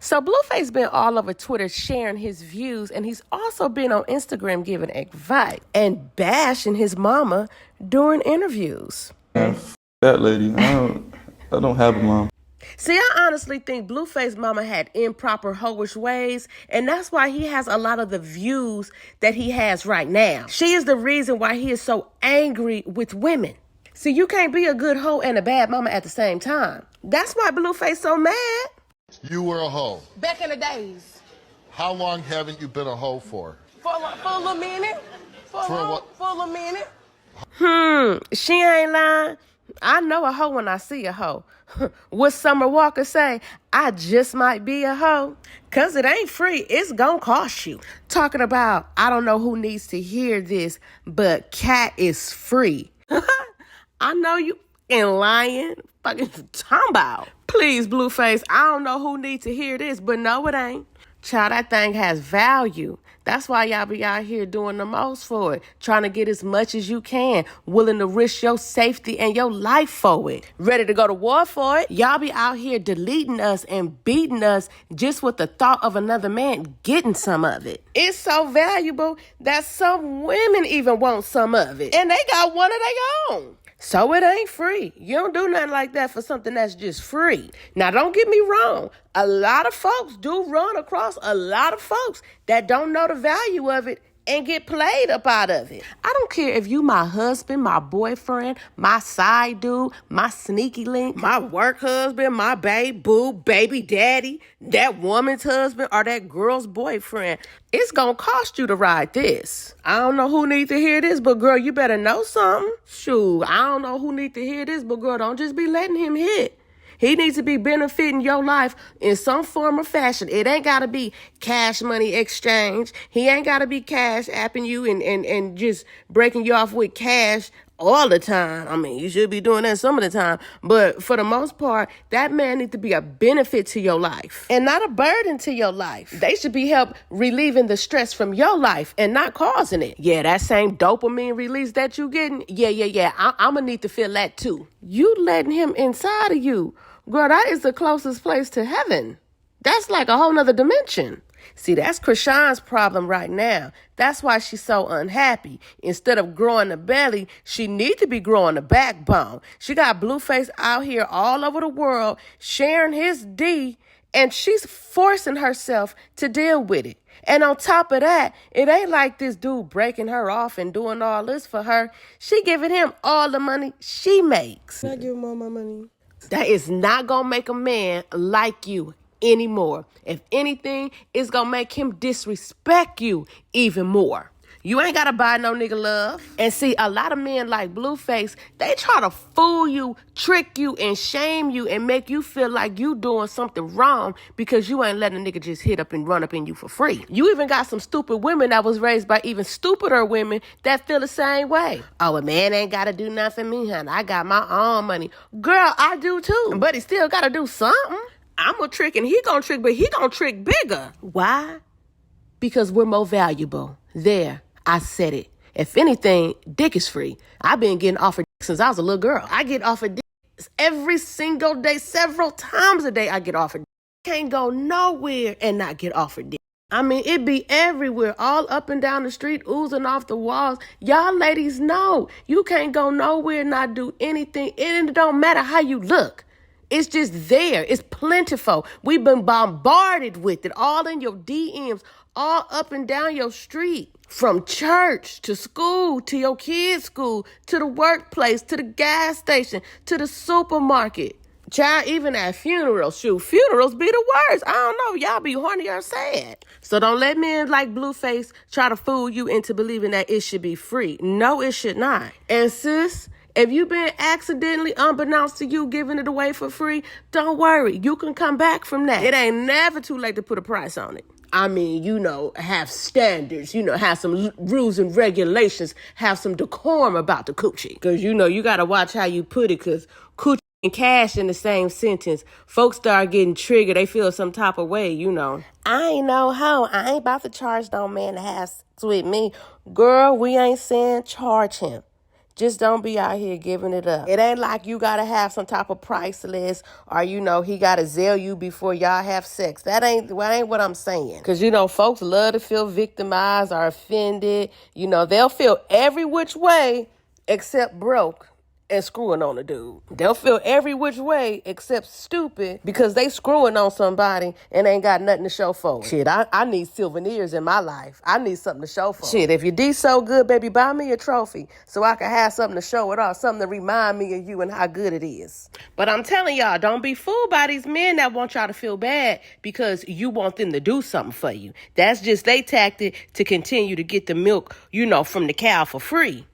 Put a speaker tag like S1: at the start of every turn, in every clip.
S1: So Blueface been all over Twitter sharing his views, and he's also been on Instagram giving advice and bashing his mama during interviews.
S2: That lady, I don't have a mom.
S1: See, I honestly think Blueface mama had improper hoish ways, and that's why he has a lot of the views that he has right now. She is the reason why he is so angry with women. See, you can't be a good hoe and a bad mama at the same time. That's why Blueface so mad.
S3: You were a hoe.
S4: Back in the days.
S3: How long haven't you been a hoe for?
S4: For a little minute. For a little minute.
S1: She ain't lying. I know a hoe when I see a hoe. What Summer Walker say? I just might be a hoe. Cause it ain't free. It's gonna cost you. Talking about, I don't know who needs to hear this, but cat is free. I know you and lying. Fucking talking about. Please, Blueface, I don't know who needs to hear this, but no, it ain't. Child, that thing has value. That's why y'all be out here doing the most for it. Trying to get as much as you can. Willing to risk your safety and your life for it. Ready to go to war for it. Y'all be out here deleting us and beating us just with the thought of another man getting some of it. It's so valuable that some women even want some of it. And they got one of their own. So it ain't free. You don't do nothing like that for something that's just free. Now, don't get me wrong. A lot of folks do run across a lot of folks that don't know the value of it and get played up out of it. I don't care if you my husband, my boyfriend, my side dude, my sneaky link, my work husband, my babe, boo, baby daddy, that woman's husband, or that girl's boyfriend. It's gonna cost you to ride this. I don't know who needs to hear this, but girl, you better know something. Shoot, I don't know who needs to hear this, but girl, don't just be letting him hit. He needs to be benefiting your life in some form or fashion. It ain't got to be cash money exchange. He ain't got to be cash apping you and just breaking you off with cash all the time. I mean, you should be doing that some of the time. But for the most part, that man needs to be a benefit to your life and not a burden to your life. They should be help relieving the stress from your life and not causing it. Yeah, that same dopamine release that you getting. Yeah. I'm going to need to feel that too. You letting him inside of you. Girl, that is the closest place to heaven. That's like a whole nother dimension. See, that's Krishan's problem right now. That's why she's so unhappy. Instead of growing the belly, she needs to be growing the backbone. She got Blueface out here all over the world sharing his D, and she's forcing herself to deal with it. And on top of that, it ain't like this dude breaking her off and doing all this for her. She giving him all the money she makes.
S4: I give him all my money.
S1: That is not going to make a man like you anymore. If anything, it's going to make him disrespect you even more. You ain't got to buy no nigga love. And see, a lot of men like Blueface, they try to fool you, trick you, and shame you and make you feel like you doing something wrong because you ain't letting a nigga just hit up and run up in you for free. You even got some stupid women that was raised by even stupider women that feel the same way. Oh, a man ain't got to do nothing for me, honey. I got my own money. Girl, I do too. But he still got to do something. I'm a trick and he gonna trick, but he gonna trick bigger. Why? Because we're more valuable. There. I said it. If anything, dick is free. I've been getting offered dick since I was a little girl. I get offered dick every single day, several times a day I get offered dick. Can't go nowhere and not get offered dick. I mean, it be everywhere, all up and down the street, oozing off the walls. Y'all ladies know you can't go nowhere and not do anything. It don't matter how you look. It's just there. It's plentiful. We've been bombarded with it all in your DMs, all up and down your street. From church to school, to your kids' school, to the workplace, to the gas station, to the supermarket. Child, even at funerals. Shoot, funerals be the worst. I don't know. Y'all be horny or sad. So don't let men like Blueface try to fool you into believing that it should be free. No, it should not. And sis, if you've been accidentally, unbeknownst to you, giving it away for free, don't worry. You can come back from that. It ain't never too late to put a price on it. I mean, have standards, have some rules and regulations, have some decorum about the coochie. Because, you got to watch how you put it, because coochie and cash in the same sentence, folks start getting triggered. They feel some type of way, I ain't no hoe. I ain't about to charge no man to have sex with me. Girl, we ain't saying charge him. Just don't be out here giving it up. It ain't like you gotta have some type of price list or, he gotta zell you before y'all have sex. That ain't what I'm saying. Because, folks love to feel victimized or offended. They'll feel every which way except broke and screwing on a dude. They'll feel every which way except stupid because they screwing on somebody and ain't got nothing to show for it. Shit, I need souvenirs in my life. I need something to show for it. Shit, if your D so good, baby, buy me a trophy so I can have something to show it off, something to remind me of you and how good it is. But I'm telling y'all, don't be fooled by these men that want y'all to feel bad because you want them to do something for you. That's just they tactic to continue to get the milk, from the cow for free.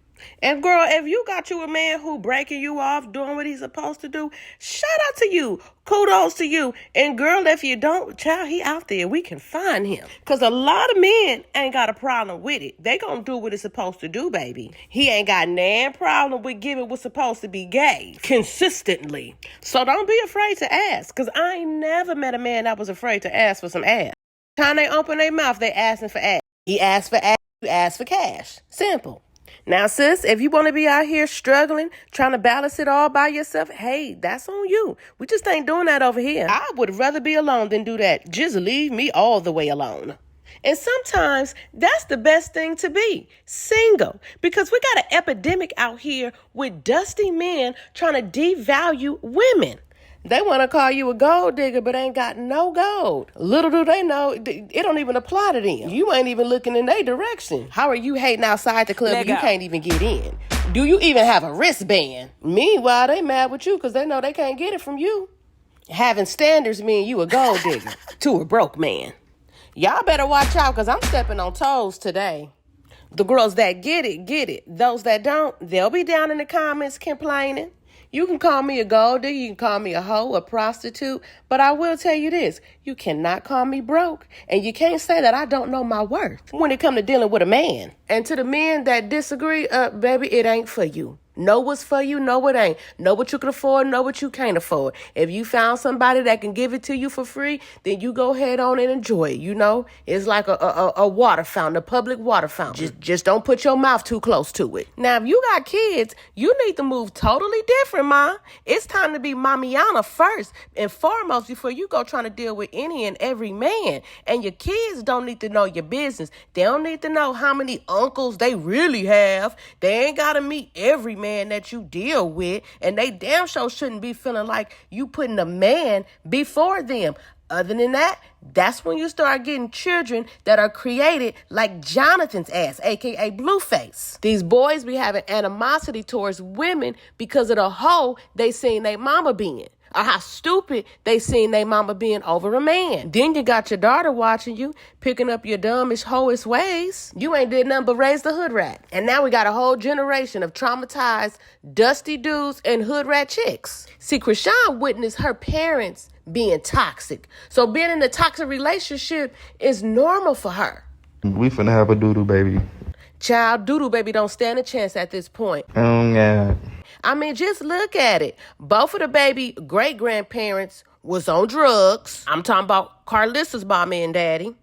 S1: And girl, if you got you a man who breaking you off, doing what he's supposed to do, shout out to you. Kudos to you. And girl, if you don't, child, he out there. We can find him. Because a lot of men ain't got a problem with it. They gonna do what it's supposed to do, baby. He ain't got no problem with giving what's supposed to be gave consistently. So don't be afraid to ask. Because I ain't never met a man that was afraid to ask for some ass. Time they open their mouth, they asking for ass. He asked for ass, you ask for cash. Simple. Now, sis, if you want to be out here struggling, trying to balance it all by yourself, hey, that's on you. We just ain't doing that over here. I would rather be alone than do that. Just leave me all the way alone. And sometimes that's the best thing to be, single. Because we got an epidemic out here with dusty men trying to devalue women. They want to call you a gold digger, but ain't got no gold. Little do they know, it don't even apply to them. You ain't even looking in their direction. How are you hating outside the club and you can't even get in? Do you even have a wristband? Meanwhile, they mad with you because they know they can't get it from you. Having standards mean you a gold digger to a broke man. Y'all better watch out because I'm stepping on toes today. The girls that get it, get it. Those that don't, they'll be down in the comments complaining. You can call me a gold digger, you can call me a hoe, a prostitute, but I will tell you this, you cannot call me broke, and you can't say that I don't know my worth when it comes to dealing with a man. And to the men that disagree, baby, it ain't for you. Know what's for you, know what ain't. Know what you can afford, know what you can't afford. If you found somebody that can give it to you for free, then you go ahead on and enjoy it, It's like a water fountain, a public water fountain. Just don't put your mouth too close to it. Now, if you got kids, you need to move totally different, Ma. It's time to be mamiana first and foremost before you go trying to deal with any and every man. And your kids don't need to know your business. They don't need to know how many uncles they really have. They ain't got to meet every man that you deal with, and they damn sure shouldn't be feeling like you putting a man before them. Other than that, that's when you start getting children that are created like Jonathan's ass, aka Blueface. These boys be having animosity towards women because of the hoe they seen their mama being, or how stupid they seen their mama being over a man. Then you got your daughter watching you, picking up your dumbish hoish ways. You ain't did nothing but raise the hood rat. And now we got a whole generation of traumatized, dusty dudes and hood rat chicks. See, Krishan witnessed her parents being toxic. So being in a toxic relationship is normal for her.
S2: We finna have a doodoo baby.
S1: Child, doodoo baby don't stand a chance at this point.
S2: Oh, God.
S1: I mean, just look at it. Both of the baby great-grandparents was on drugs. I'm talking about Carlissa's mama and daddy.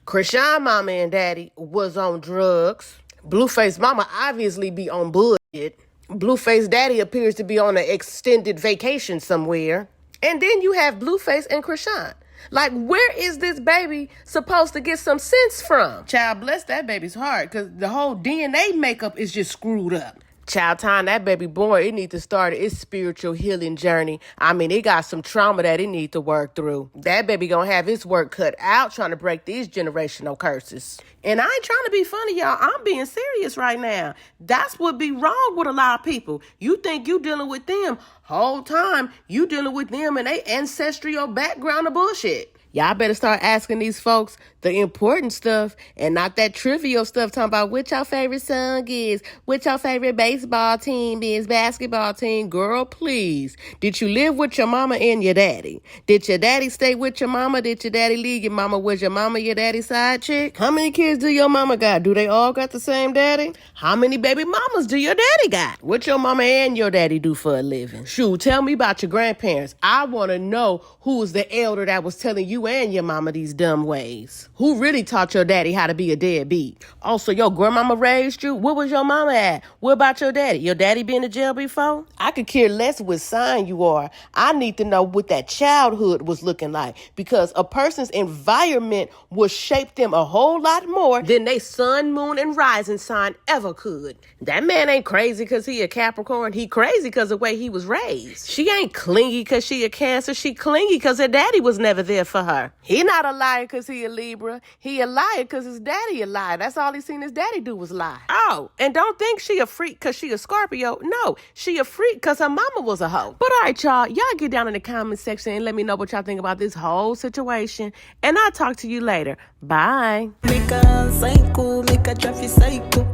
S1: Krishan mama and daddy was on drugs. Blueface mama obviously be on bullshit. Blueface daddy appears to be on an extended vacation somewhere. And then you have Blueface and Krishan. Like, where is this baby supposed to get some sense from? Child, bless that baby's heart, because the whole DNA makeup is just screwed up. Child, time that baby born, it need to start its spiritual healing journey. I mean, it got some trauma that it need to work through. That baby gonna have its work cut out trying to break these generational curses. And I ain't trying to be funny, y'all. I'm being serious right now. That's what be wrong with a lot of people. You think you dealing with them. Whole time, you dealing with them and they ancestral background of bullshit. Y'all better start asking these folks the important stuff and not that trivial stuff talking about what your favorite song is, what your favorite baseball team is, basketball team. Girl, please. Did you live with your mama and your daddy? Did your daddy stay with your mama? Did your daddy leave your mama? Was your mama your daddy's side chick? How many kids do your mama got? Do they all got the same daddy? How many baby mamas do your daddy got? What your mama and your daddy do for a living? Shoot, tell me about your grandparents. I want to know who was the elder that was telling you you and your mama these dumb ways? Who really taught your daddy how to be a deadbeat? Also, your grandmama raised you? Where was your mama at? What about your daddy? Your daddy been in jail before? I could care less what sign you are. I need to know what that childhood was looking like, because a person's environment will shape them a whole lot more than they sun, moon, and rising sign ever could. That man ain't crazy because he a Capricorn. He crazy because of the way he was raised. She ain't clingy because she a Cancer. She clingy because her daddy was never there for her. He not a liar because he a Libra. He a liar because his daddy a liar. That's all he seen his daddy do was lie. Oh, and don't think she a freak because she a Scorpio. No, she a freak because her mama was a hoe. But all right, y'all get down in the comment section and let me know what y'all think about this whole situation. And I'll talk to you later. Bye.
S5: Make a psycho, make a traffic psycho.